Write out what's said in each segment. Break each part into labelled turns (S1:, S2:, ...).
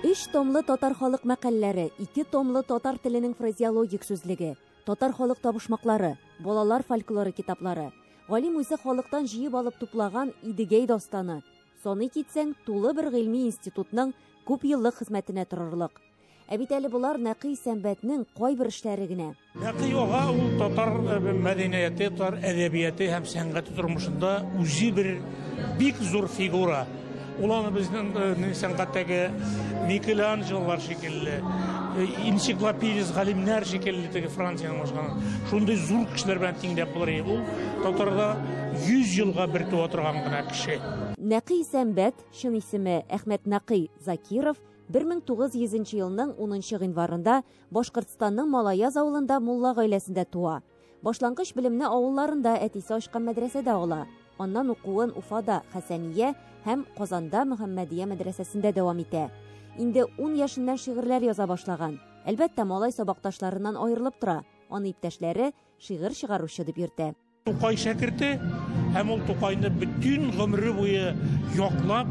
S1: 3 томлы татар халык мәкалләре, 2 томлы татар теленең фразеологик сүзлеге, татар халык табышмаклары, балалар фольклоры китаплары, галим үзе халыктан җыеп алып туплаган Идегәй дастаны. Соны китсәң, тулы бер гыйльми институтның күп еллык хезмәтенә торырлык. Ә бит әле булар Нәкый Сәмбәтнең кайбер эшләре генә.
S2: Нәкый ага ул татар мәдәнияте, татар әдәбияты һәм сәнгате тормышында үзе бер бик зур фигура. Ул аны безнең сәнгатьтәге Микеланджелолар шикелле, энциклопедист галимнәр шикелле теге Франциянең башканы. Шундый зур кешеләр белән тиңдәп булыр. Ул татарда 100 елга бер туа торган гына кеше.
S1: Нәкый Сәмбәт, чын исеме Әхмәт Нәкый Закиров, 1900 елның 10 гыйнварында Башкортстанның Малаяз авылында мулла гаиләсендә туа. Башлангыч белемне авылларында әтисе ачкан мәдрәсәдә ала. Аннан укуын Уфада Хәсәния һәм Казанда Мөхәммәдия мәдрәсәсендә дәвам итә. Инде 10 яшеннән шигырьләр яза башлаган. Әлбәттә, малай сабакташларыннан аерылып тора. Аны иптәшләре шигырь чыгаручы дип йөртә.
S2: Тукай шәкерте һәм ул Тукайны бөтен гомере буе яклап,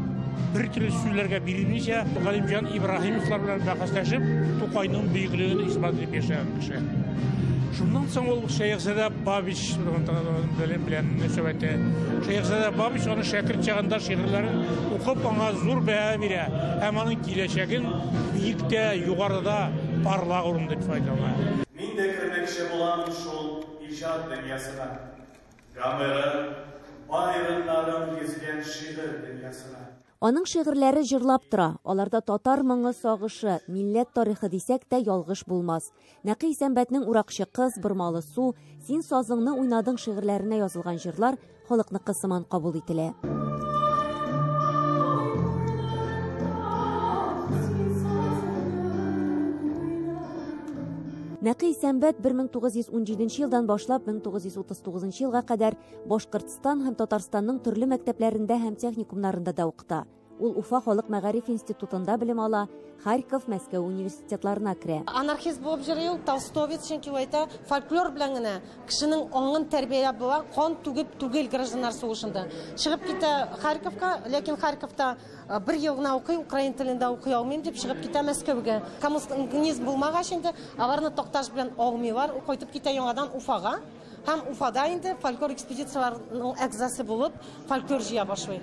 S2: бер төрле сүзләргә бирмичә, Галимҗан Ибраһимовлар белән бәхәсләшеп, Тукайның бөеклеген исбат итеп яшәгән кеше. Шуннан соң ул Шәйхзадә Бабич белән мөнәсәбәте. Шәйхзадә Бабич аны шәкерт чагында шигырьләрен укып, аңа зур бәя бирә. Һәм аның киләчәген биектә, югарыда парлак урында дип файдалана.
S3: Мин дә кермәкче булам шул иҗат дөньясына. Гамеры, байрымнарын гизгән шигырь дөньясына.
S1: Аның шигырьләре җырлап тора. Аларда татар моңы сагышы, милләт тарихы дисәк тә ялгыш булмас. Нәкый Сәмбәтнең Уракчы кыз, Бормалы су, Син сазыңны уйнадың шигырьләренә язылган җырлар халыкныкы сыман кабул ителә. Нәкый Сәмбәт 1917 елдан башлап 1939 елга кадәр Башкортстан һәм Татарстанның төрле мәктәпләрендә һәм техникумнарында да укыта. Ул Уфа халык мәгариф институтында белем ала, Харьков, Мәскәү университетларына керә.
S4: Анархист булып йөри ул, Толстовец, чөнки әйтә, фольклор белән генә кешенең аңын тәрбияләп була, кан түгел гражданнар сугышында. Чыгып китә Харьковка, ләкин Харьковта бер ел гына укый, украин телендә укый алмыйм дип чыгып китә Мәскәүгә. Коммунизм булмагач инде, аларны Токташ белән алмыйлар, кайтып китә яңадан Уфага. Һәм Уфада инде фольклор экспедицияләренең әгъзасы булып, фольклор җыя башлый.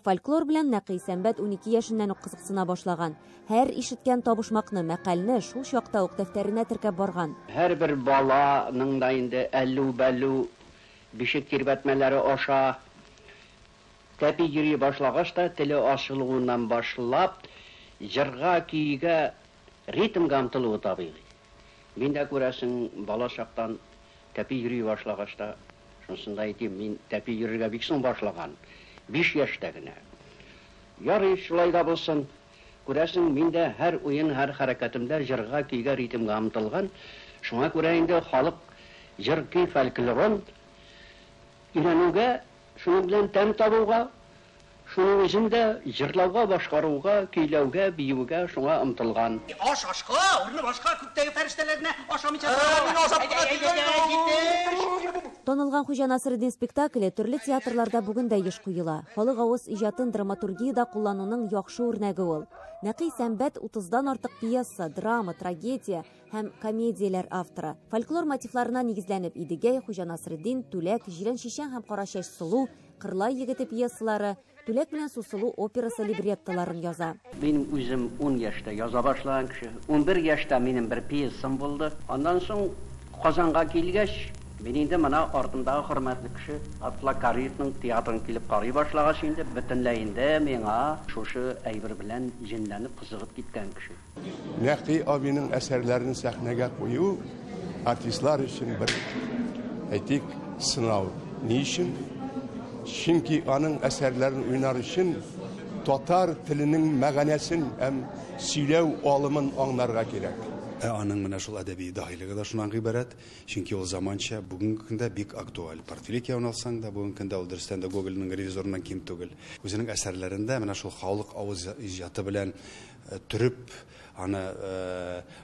S1: Фольклор белән Нәкый Сәмбәт 12 яшеннән үк кызыксына башлаган. Һәр ишеткән табышмакны, мәкальне шул чакта ук дәфтәренә теркәп барган.
S5: Һәр бер баланың да инде әллү-бәллү бишек кирбәтмәләре аша тәпи йөри башлагач та теле ачылуыннан башлап җырга, көйгә, ритмга омтылуы табигый. Мин дә күрәсең, бала чактан тәпи йөри башлагач та, шунсында әйтим, мин тәпи йөрергә бик соң башлаган. 5 яшьтә генә. Ярый, шулай да булсын. Күрәсең, мин дә һәр уен, һәр хәрәкәтемдә җырга, көйгә, ритмга омтылган. Шуңа күрә инде халык җыр, көй, фольклорын өйрәнүгә, шуның белән тәм табуга, шуның үзендә җырлауга, башкаруга, көйләүгә, биюгә шуңа омтылган.
S6: Ашка, урны башка күктәге фәрештәләрне ашамыйча
S1: Танылган Хуҗа Насретдин спектакле төрле театрларда бүген дә еш куела. Халык авыз иҗатын драматургиядә куллануның яхшы үрнәге ул. Нәкый Сәмбәт 30дан артык пьеса, драма, трагедия һәм комедияләр авторы. Фольклор мотивларына нигезләнеп Идегәй, Хуҗа Насретдин, Түләк, Җирән шишән һәм Кара чәч сылу, Кырлай егете пьесалары, Түләк белән Сусылу операсы либреттоларын яза.
S5: Мин үзем 10 яшьтә яза башлаган кеше. 11 яшьтә минем бер пьесам булды. Аннан соң Казанга килгәч, мин инде моны артындагы хөрмәтле кеше Атла Кариевның театрын килеп карый башлагач инде бөтенләй инде миңа шушы әйбер белән җенләнеп кызыгып киткән кеше.
S7: Нәкый абының әсәрләрен сәхнәгә кую артистлар өчен бер әйтик сынау. Ни өчен? Чөнки аның әсәрләрен уйнар өчен татар теленең мәгънәсен һәм сөйләү алымын аңларга кирәк.
S8: Аның менә шул әдәби даһилеге дә шуннан гыйбарәт, чөнки ул заманча бүгенге көндә бик актуаль. Портфелик яуын алсаң да, бүгенге көндә ул дөрестән дә Гогольның ревизорыннан ким түгел. Үзенең әсәрләрендә менә шул халык авыз иҗаты белән төреп, аны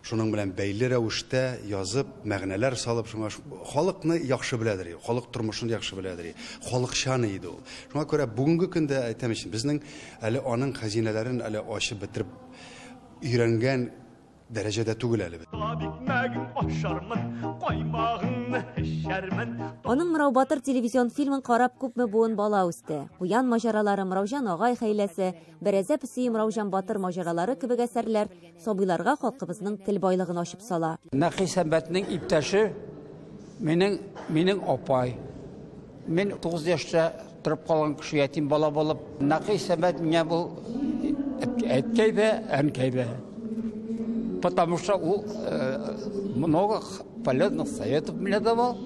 S8: шуның белән бәйле рәвештә язып, мәгънәләр салып, шуңа халыкны яхшы беләдер, халык тормышын яхшы беләдер, халыкчан иде ул. Шуңа күрә бүгенге көндә әйтәм өчен безнең әле аның хәзинәләрен әле ачып бетереп өйрәнгән дәрәҗәдә түгел әле.
S1: Аның Мырау Батыр телевизион фильмын карап күпме буын бала үсте. Куян маҗаралары, Мыраужан агай хәйләсе, Бәрәзә песи Мыраужан Батыр маҗаралары кебек әсәрләр сабыйларга халкыбызның тел байлыгын ачып сала.
S9: Нәкый Сәмбәтнең иптәше минең апай. Мен 9 яшьтә торып калган кеше ятим бала булып, Нәкый Сәмбәт меня бу әткәй дә, әнкәй дә. Потому что он много полезных советов мне давал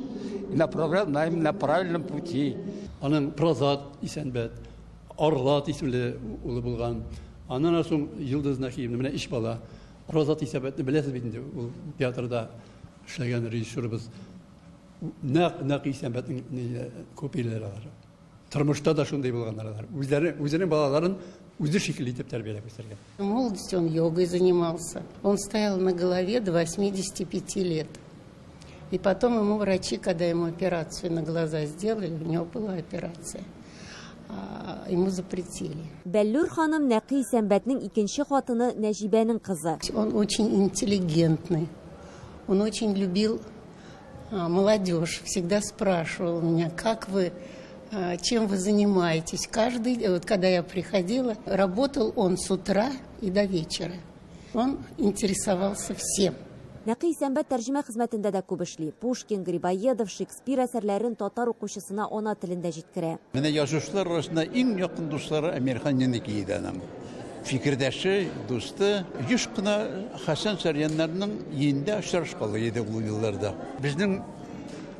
S9: и направлял на правильном пути.
S10: Аның Прозат Исәнбәт, Орлат исемле улы булган. Аннан соң Йылдыз Нәхиевна, менә 3 бала. Прозат Исәнбәтне беләсез бит инде, ул театрда эшләгән режиссерыбыз. Нәкъ Исәнбәтнең копияләре бар. Тормышта да шундый булганнар. Үзләренең балаларын үзе шикелле итеп тәрбияләп үстергән.
S11: В молодости он йогой занимался. Он стоял на голове до 85 лет. И потом ему врачи, когда ему операцию на глаза сделали, у него была операция, ему запретили.
S1: Бәллүр ханым Нәкый Сәмбәтнең икенче хатыны Нәҗибәнең кызы.
S11: Он очень интеллигентный. Он очень любил молодежь. Всегда спрашивал меня, как вы, чем вы занимаетесь. Вот когда я приходила, работал он с утра и до вечера. Он интересовался всем.
S1: Нәкый Сәмбәт тәрҗемә хезмәтендә дә күп эшли. Пушкин, Грибоедов, Шекспир әсәрләрен татар укучысына ана телендә җиткерә.
S12: Менә язучылар арасында иң якын дуслары Әмирхан Яники иде аның. Фикердәше, дусты, юш кына Хәсән Сәрьяннарның йендә очрашкалы иде ул елларда. Безнең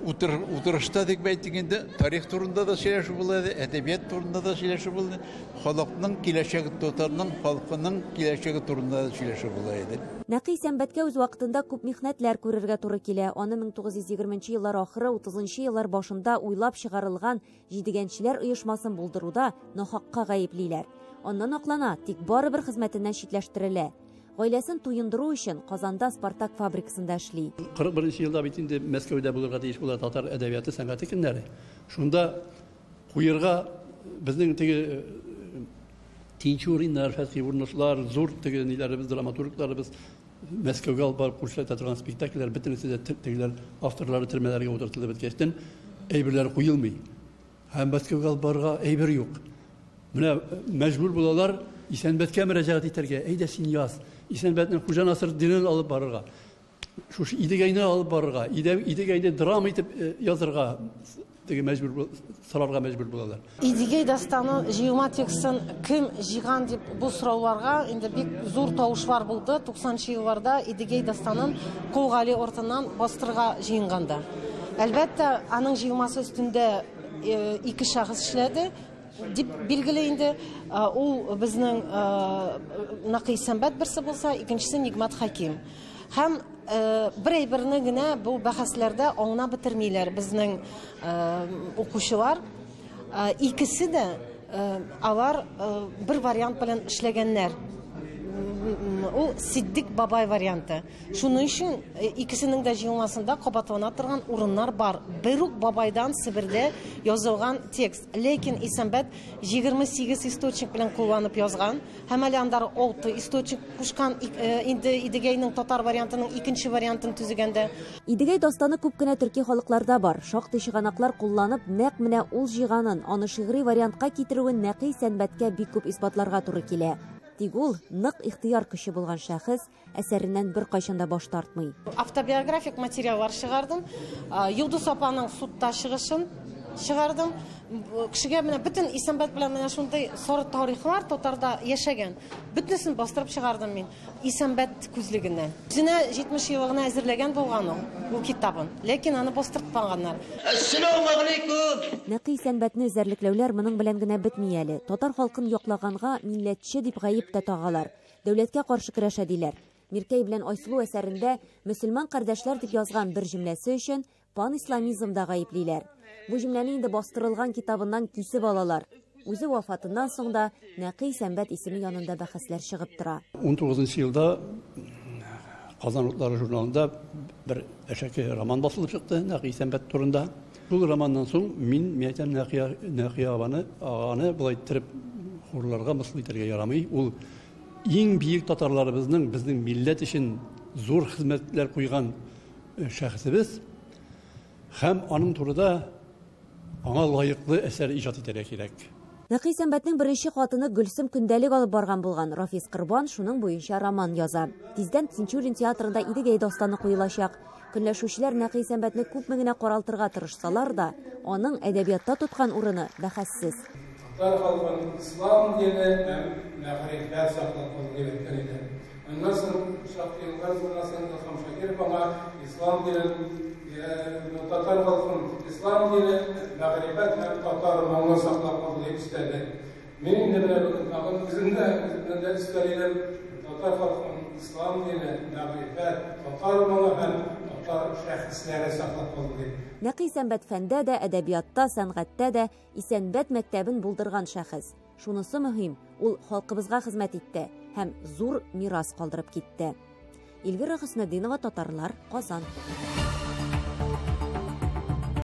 S12: утырышта дип әйтгәндә тарих турында да сөйләшү булды, әдәбият турында да сөйләшү булды, халыкның киләчәге, татарның халкының киләчәге турында да сөйләшү булды.
S1: Нәкый Сәмбәткә үз вакытында күп михнәтләр күрергә туры килә. Аны 1920 еллар ахыры, 30 еллар башында уйлап чыгарылган җидегәнчеләр оешмасын булдыруда нахакка гаеплиләр. Аннан аклана, тик барыбер хезмәтеннән читләштерелә. Гаиләсен туендыру өчен Казанда Спартак фабрикасында эшли.
S10: 41 елда бит инде Мәскәүдә булырга тиеш була татар әдәбияты сәнгате көннәре. Шунда куерга безнең теге Тинчуриннар, Фәтхи Урнышлар, зур теге ниләребез, драматургларыбыз Мәскәүгә алып барып күрсәтә торган спектакльләр бөтенесе дә тегеләр авторлары төрмәләргә утыртылып беткәчтән әйберләр куелмый. Һәм Мәскәүгә алып барырга әйбер юк. Менә мәҗбүр булалар Исәнбәткә мөрәҗәгать итәргә. Әйдә син яз. Исәнбәтнең Хуҗа Насыр динен алып барырга. Шушы Идегәйне алып барырга. Идегәйне драма итеп язырга теге мәҗбүр сорарга мәҗбүр булалар.
S4: Идегәй дастаны җыелма текстын кем җыйган дип бу сорауларга инде бик зур тавышлар булды. 90 елларда Идегәй дастанын Кулгали ортыннан бастырга җыенганда. Әлбәттә, аның җыелмасы өстендә 2 шәхес эшләде. Дип билгеле инде, ул безнең Нәкый Сәмбәт берсе булса, икенчесе Нигъмәт Хәким. Һәм бер әйберне генә бу бәхәсләрдә аңлап бетермиләр безнең укучылар. Икесе дә алар бер вариант белән эшләгәннәр. Ул Сиддик бабай варианты. Шуның өчен икесенең дә җыелмасында кабатлана торган урыннар бар. Бер үк бабайдан Себердә язылган текст. Ләкин Исәнбәт 28 источник белән кулланып язган. Һәм әле андары 6 источник кушкан инде Идегәйнең татар вариантының икенче вариантын төзегәндә.
S1: Идегәй дастаны күп кенә төрки халыкларда бар. Шактый чыганаклар кулланып, нәкъ менә ул җыйганын, аны шигъри вариантка китерүен Нәкый Сәнбәткә бик күп исбатларга туры килә. Тик ул нык ихтыяр көче булган шәхес әсәреннән бер кайчан да баш тартмый.
S4: Автобиографик материаллар чыгардым. Йылдыз апаның судта чыгышын чыгардым. Кешегә менә бөтен Исәнбәт белән менә шундый сары тарихлар татарда яшәгән. Бөтенесен бастырып чыгардым мин Исәнбәт күзлегеннән. Үзенә 70 еллыгына әзерләгән булган ул китабын. Ләкин аны бастыртпаганнар.
S6: Ассаламу алейкум.
S1: Нәкый Сәнбәтне эзәрлекләүләр моның белән генә бетми әле. Татар халкын яклаганга милләтче дип гаеп тә тагалар. Дәүләткә каршы көрәшә диләр. Миркәй белән Айсылу әсәрендә мөселман кардәшләр дип язган бер җөмләсе өчен пан-исламизмда гаеплиләр. Бу җөмләне инде бастырылган китабыннан кисеп алалар. Үзе вафатыннан соң да Нәкый Сәнбәт исеме янында бәхәсләр чыгып тора.
S10: 19 елда Казан утлары журналында бер әшәке роман басылып чыкты Нәкый Сәнбәт турында. Шул романнан соң мин мәйтәм Нәкый аганы булай иттереп хурларга мысыл итәргә ярамый. Ул ең биек татарларыбызның безнең милләт өчен зур хезмәтләр куйган шәхесебез һәм аның турында аңа лаеклы әсәр иҗат итәргә кирәк.
S1: Нәкый Сәмбәтнең беренче хатыны Гөлсем көндәлек алып барган булган Рафис Кырбан шуның буенча роман яза. Тиздән Тинчурин театрында Идегәй дастаны куелачак. Көнләшүчеләр Нәкый Сәмбәтне күпме генә каралтырга тырышсалар да, аның әдәбиятта тоткан урыны бәхәссез.
S13: Татар халкының ислам дине һәм мәгърифәт саклап калган иде. Аннан соң шактыйлар зонасында Хамшакир бала ислам динен татар халкының ислам дине мәгърифәт һәм татар маңы саклап калган истәде. Мин дә белән тагын үземдә истәләр татар халкының ислам дине мәгърифәт татар маңы һәм татар шәхесләре саклап калган.
S1: Нәкый Сәмбәт фәндә дә, әдәбиятта, сәнгатьтә дә Исәнбәт мәктәбен булдырган шәхес. Шунысы мөһим, ул халкыбызга хезмәт итте һәм зур мирас калдырып китте. Эльвира Хөснетдинова, Татарлар, Казан.